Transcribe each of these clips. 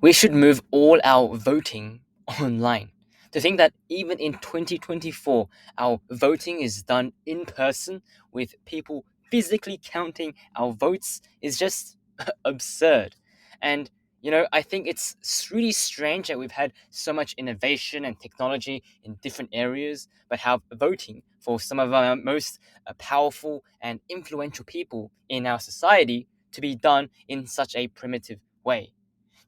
We should move all our voting online. To think that even in 2024, our voting is done in person with people physically counting our votes is just absurd. And I think it's really strange that we've had so much innovation and technology in different areas, but have voting for some of our most powerful and influential people in our society to be done in such a primitive way.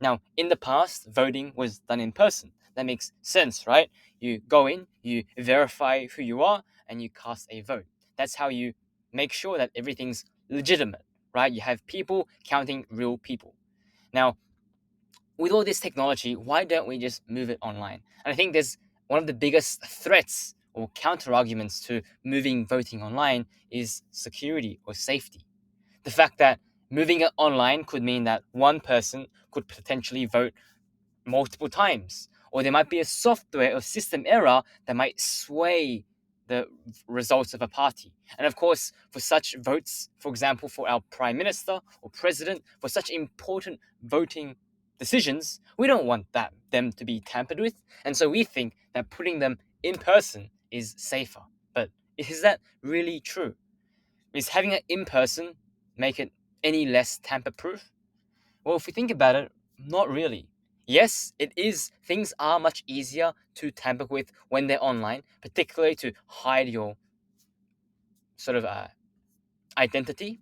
Now, in the past, voting was done in person. That makes sense, right? You go in, you verify who you are, and you cast a vote. That's how you make sure that everything's legitimate, right? You have people counting real people. Now, with all this technology, why don't we just move it online? And I think there's one of the biggest threats or counter arguments to moving voting online is security or safety. The fact that moving it online could mean that one person could potentially vote multiple times, or there might be a software or system error that might sway the results of a party. And of course, for such votes, for example, for our prime minister or president, for such important voting decisions, we don't want them to be tampered with. And so we think that putting them in person is safer. But is that really true? Is having it in person make it any less tamper proof? Well, if we think about it, not really. Yes, it is. Things are much easier to tamper with when they're online, particularly to hide your sort of identity.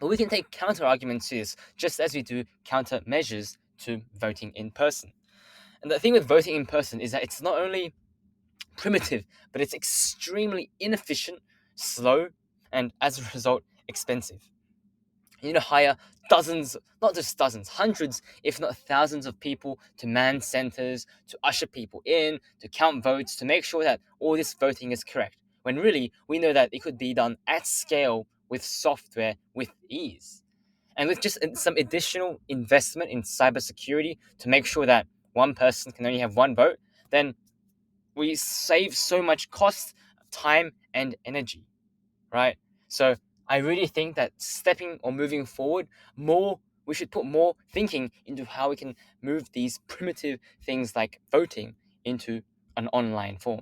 But we can take counter arguments to this, just as we do countermeasures to voting in person. And the thing with voting in person is that it's not only primitive, but it's extremely inefficient, slow, and as a result, expensive. You need to hire dozens, not just dozens, hundreds, if not thousands of people to man centers, to usher people in, to count votes, to make sure that all this voting is correct. When really, we know that it could be done at scale with software with ease. And with just some additional investment in cybersecurity to make sure that one person can only have one vote, then we save so much cost, time, and energy, right? So I really think that stepping or moving forward more, we should put more thinking into how we can move these primitive things like voting into an online form.